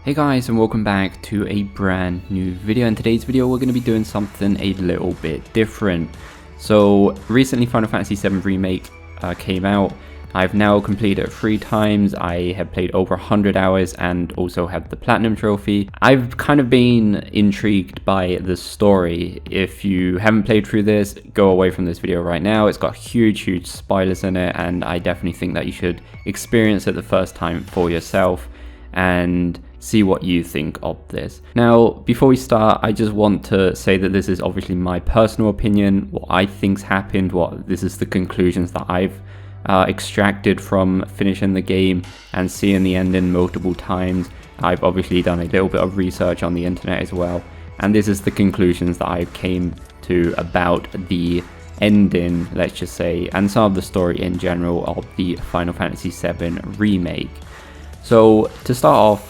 Hey guys, and welcome back to a brand new video. In today's video we're going to be doing something a little bit different. So recently Final Fantasy VII Remake came out. I've now completed it 3 times. I have played over 100 hours and also have the Platinum Trophy. I've kind of been intrigued by the story. If you haven't played through this, go away from this video right now. It's got huge spoilers in it, and I definitely think that you should experience it the first time for yourself and see what you think of this. Now, before we start, I just want to say that this is obviously my personal opinion, what I think's happened, this is the conclusions that I've extracted from finishing the game and seeing the ending multiple times. I've obviously done a little bit of research on the internet as well, and this is the conclusions that I came to about the ending, let's just say, and some of the story in general of the Final Fantasy VII Remake. So to start off,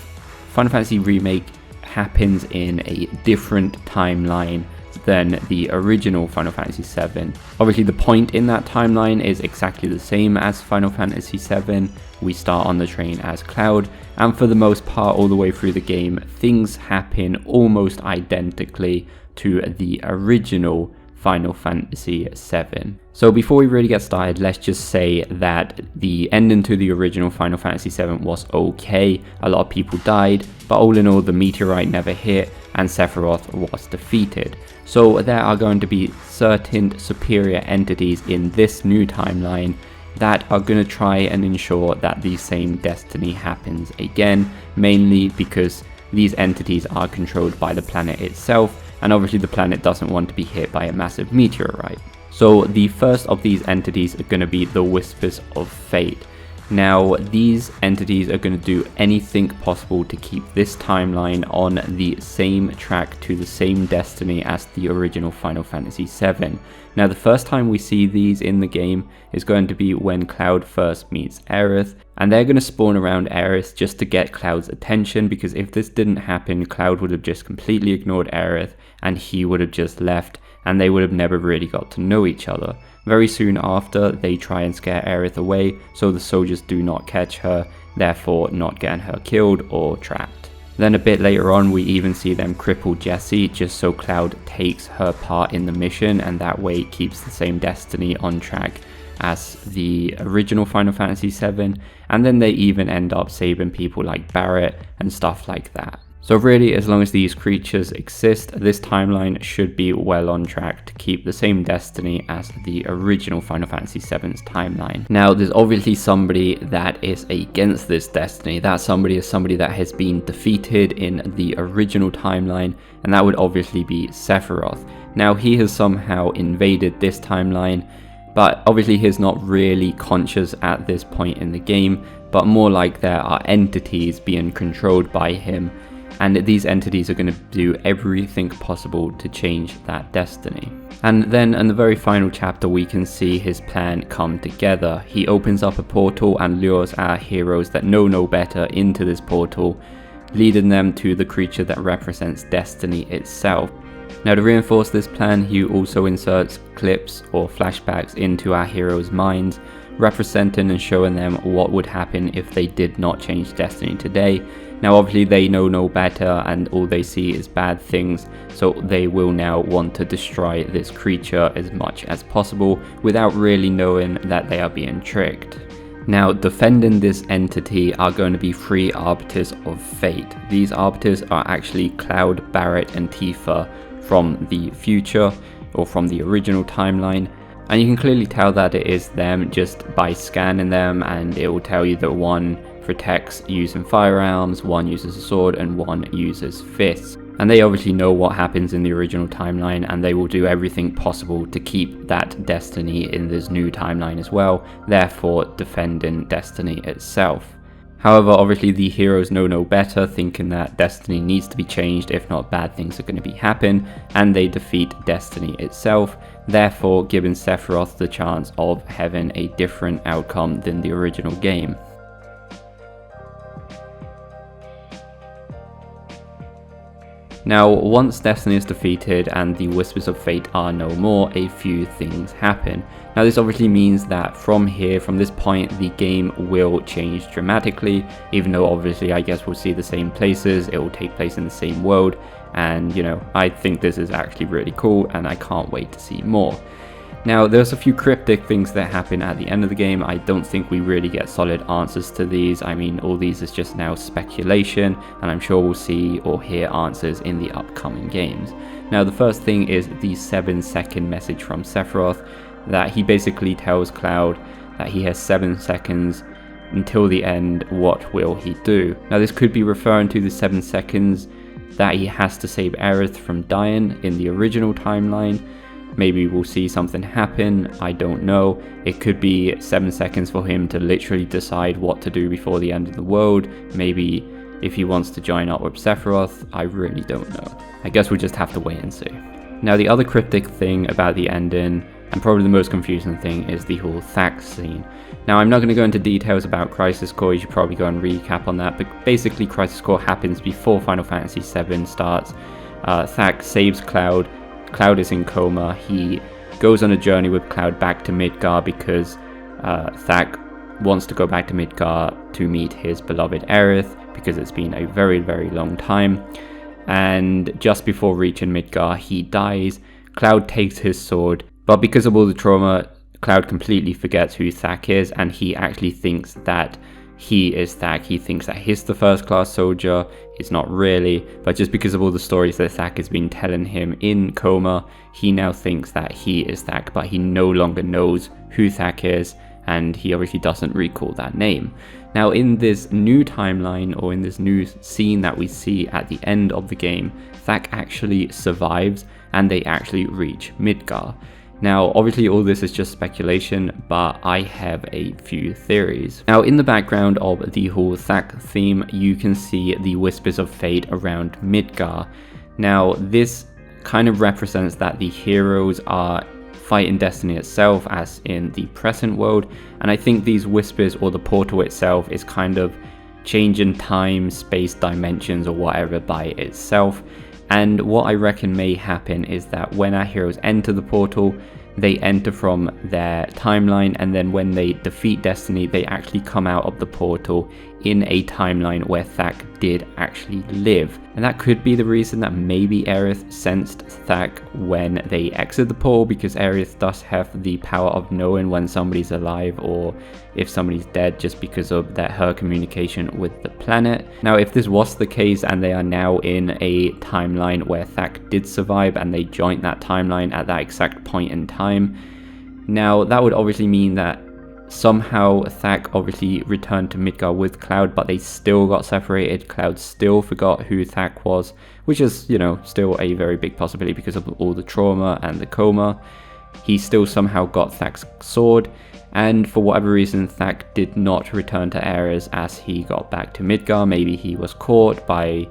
Final Fantasy Remake happens in a different timeline than the original Final Fantasy VII. Obviously the point in that timeline is exactly the same as Final Fantasy VII. We start on the train as Cloud, and for the most part all the way through the game things happen almost identically to the original Final Fantasy VII. So before we really get started, let's just say that the ending to the original Final Fantasy VII was okay. A lot of people died, but all in all the meteorite never hit and Sephiroth was defeated. So there are going to be certain superior entities in this new timeline that are going to try and ensure that the same destiny happens again, mainly because these entities are controlled by the planet itself, and obviously the planet doesn't want to be hit by a massive meteorite. So the first of these entities are going to be the Whispers of Fate. Now these entities are going to do anything possible to keep this timeline on the same track to the same destiny as the original Final Fantasy VII. Now the first time we see these in the game is going to be when Cloud first meets Aerith, and they're going to spawn around Aerith just to get Cloud's attention, because if this didn't happen, Cloud would have just completely ignored Aerith and he would have just left, and they would have never really got to know each other. Very soon after, they try and scare Aerith away so the soldiers do not catch her, therefore not getting her killed or trapped. Then a bit later on we even see them cripple Jessie just so Cloud takes her part in the mission, and that way keeps the same destiny on track as the original Final Fantasy VII, and then they even end up saving people like Barrett and stuff like that. So really, as long as these creatures exist, this timeline should be well on track to keep the same destiny as the original Final Fantasy VII's timeline. Now, there's obviously somebody that is against this destiny. That somebody is somebody that has been defeated in the original timeline, and that would obviously be Sephiroth. Now, he has somehow invaded this timeline, but obviously he's not really conscious at this point in the game, but more like there are entities being controlled by him, and these entities are going to do everything possible to change that destiny. And then in the very final chapter we can see his plan come together. He opens up a portal and lures our heroes that know no better into this portal, leading them to the creature that represents destiny itself. Now, to reinforce this plan, he also inserts clips or flashbacks into our heroes' minds, representing and showing them what would happen if they did not change destiny today. Now obviously they know no better and all they see is bad things, so they will now want to destroy this creature as much as possible without really knowing that they are being tricked. Now, defending this entity are going to be 3 Arbiters of Fate. These Arbiters are actually Cloud, Barrett and Tifa from the future, or from the original timeline, and you can clearly tell that it is them just by scanning them, and it will tell you that one protects using firearms, one uses a sword and one uses fists. And they obviously know what happens in the original timeline, and they will do everything possible to keep that destiny in this new timeline as well, therefore defending destiny itself. However, obviously the heroes know no better, thinking that destiny needs to be changed, if not bad things are going to be happen, and they defeat destiny itself, therefore giving Sephiroth the chance of having a different outcome than the original game. Now, once Destiny is defeated and the Whispers of Fate are no more, a few things happen. Now, this obviously means that from this point, the game will change dramatically, even though obviously I guess we'll see the same places, it will take place in the same world, and you know, I think this is actually really cool and I can't wait to see more. Now, there's a few cryptic things that happen at the end of the game. I don't think we really get solid answers to these. I mean, all these is just now speculation, and I'm sure we'll see or hear answers in the upcoming games. Now, the first thing is the 7-second message from Sephiroth, that he basically tells Cloud that he has 7 seconds until the end, what will he do? Now, this could be referring to the 7 seconds that he has to save Aerith from dying in the original timeline. Maybe we'll see something happen, I don't know. It could be 7 seconds for him to literally decide what to do before the end of the world. Maybe if he wants to join up with Sephiroth, I really don't know. I guess we'll just have to wait and see. Now, the other cryptic thing about the ending, and probably the most confusing thing, is the whole Thack scene. Now, I'm not going to go into details about Crisis Core, you should probably go and recap on that, but basically Crisis Core happens before Final Fantasy VII starts. Thack saves Cloud. Cloud is in coma. He goes on a journey with Cloud back to Midgar because Thack wants to go back to Midgar to meet his beloved Aerith, because it's been a very, very long time. And just before reaching Midgar, he dies. Cloud takes his sword, but because of all the trauma, Cloud completely forgets who Thack is, and he actually thinks that he is Thack. He thinks that he's the first class soldier. It's not really, but just because of all the stories that Thack has been telling him in coma, he now thinks that he is Thack, but he no longer knows who Thack is, and he obviously doesn't recall that name. Now, in this new timeline, or in this new scene that we see at the end of the game, Thack actually survives, and they actually reach Midgar. Now, obviously all this is just speculation, but I have a few theories. Now, in the background of the whole Thack theme, you can see the Whispers of Fate around Midgar. Now, this kind of represents that the heroes are fighting Destiny itself, as in the present world, and I think these whispers, or the portal itself, is kind of changing time, space, dimensions, or whatever by itself. And what I reckon may happen is that when our heroes enter the portal, they enter from their timeline, and then when they defeat Destiny, they actually come out of the portal in a timeline where Thack did actually live. And that could be the reason that maybe Aerith sensed Thack when they exit the portal, because Aerith does have the power of knowing when somebody's alive or if somebody's dead, just because of her communication with the planet. Now, if this was the case and they are now in a timeline where Thack did survive and they joined that timeline at that exact point in time, now that would obviously mean that somehow Thack obviously returned to Midgar with Cloud, but they still got separated. Cloud still forgot who Thack was, which is, you know, still a very big possibility because of all the trauma and the coma. He still somehow got Thack's sword, and for whatever reason, Thack did not return to Ares as he got back to Midgar. Maybe he was caught by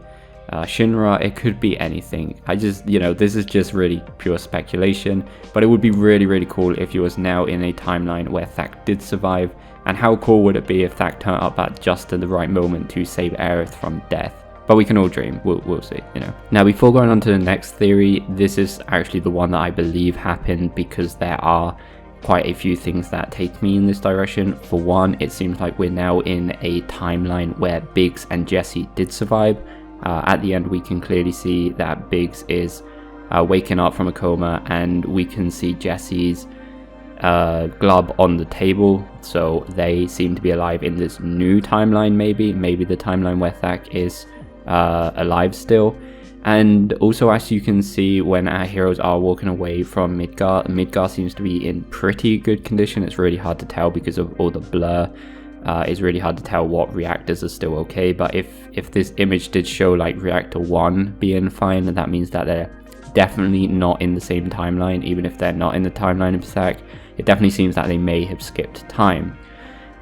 Shinra. It could be anything. I just, you know, this is just really pure speculation, but it would be really, really cool if he was now in a timeline where Thack did survive. And how cool would it be if Thack turned up at just the right moment to save Aerith from death? But we can all dream. We'll see, you know. Now, before going on to the next theory, this is actually the one that I believe happened, because there are quite a few things that take me in this direction. For one, it seems like we're now in a timeline where Biggs and Jessie did survive. At the end, we can clearly see that Biggs is waking up from a coma, and we can see Jessie's glove on the table, so they seem to be alive in this new timeline. Maybe the timeline where Thack is alive still. And also, as you can see, when our heroes are walking away from Midgar seems to be in pretty good condition. It's really hard to tell because of all the blur. It's really hard to tell what reactors are still okay, but if this image did show like reactor 1 being fine, then that means that they're definitely not in the same timeline. Even if they're not in the timeline of Thack, it definitely seems that they may have skipped time.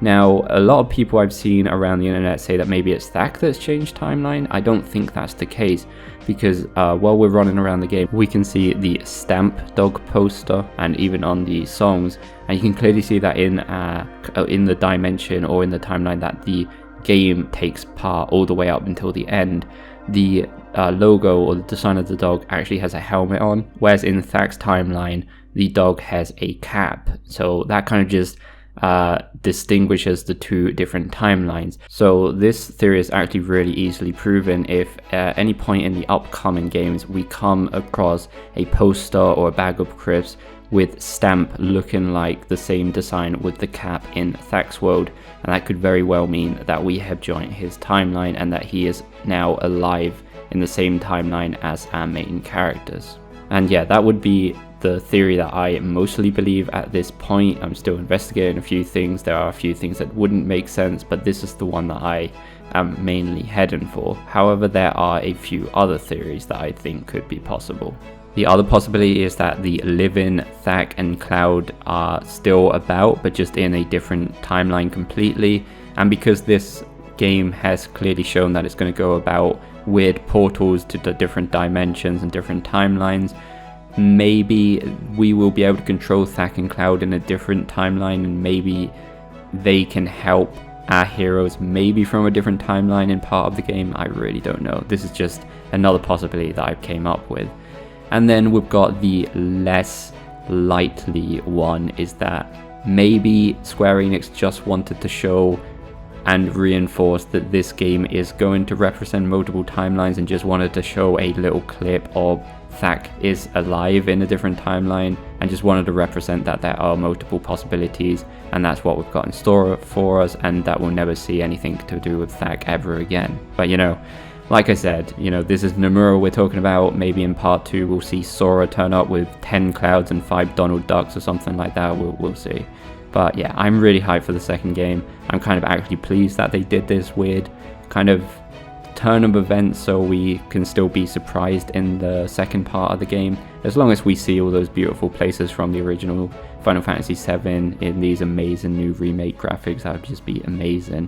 Now, a lot of people I've seen around the internet say that maybe it's Thack that's changed timeline. I don't think that's the case, because while we're running around the game, we can see the Stamp Dog poster, and even on the songs, and you can clearly see that in the dimension or in the timeline that the game takes part all the way up until the end, the logo or the design of the dog actually has a helmet on, whereas in Thak's timeline the dog has a cap. So that kind of just distinguishes the two different timelines. So this theory is actually really easily proven if at any point in the upcoming games we come across a poster or a bag of crisps with Stamp looking like the same design with the cap in Thak's world, and that could very well mean that we have joined his timeline and that he is now alive in the same timeline as our main characters. And yeah, that would be the theory that I mostly believe at this point. I'm still investigating a few things. There are a few things that wouldn't make sense, but this is the one that I am mainly heading for. However, there are a few other theories that I think could be possible. The other possibility is that the living Thak and Cloud are still about, but just in a different timeline completely. And because this game has clearly shown that it's going to go about weird portals to the different dimensions and different timelines, maybe we will be able to control Thak and Cloud in a different timeline, and maybe they can help our heroes maybe from a different timeline in part of the game. I really don't know. This is just another possibility that I came up with. And then we've got the less likely one, is that maybe Square Enix just wanted to show and reinforce that this game is going to represent multiple timelines and just wanted to show a little clip of Thak is alive in a different timeline and just wanted to represent that there are multiple possibilities, and that's what we've got in store for us, and that we'll never see anything to do with Thak ever again. But you know, like I said, you know, this is Nomura we're talking about. Maybe in part 2 we'll see Sora turn up with 10 clouds and 5 Donald Ducks or something like that. We'll see. But yeah, I'm really hyped for the second game. I'm kind of actually pleased that they did this weird kind of turn of events so we can still be surprised in the second part of the game, as long as we see all those beautiful places from the original Final Fantasy VII in these amazing new remake graphics. That would just be amazing.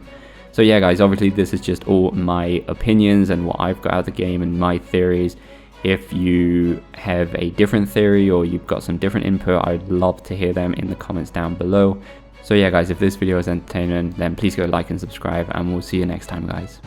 So yeah guys, obviously this is just all my opinions and what I've got out of the game and my theories. If you have a different theory or you've got some different input, I'd love to hear them in the comments down below. So yeah guys, if this video is entertaining, then please go like and subscribe, and we'll see you next time guys.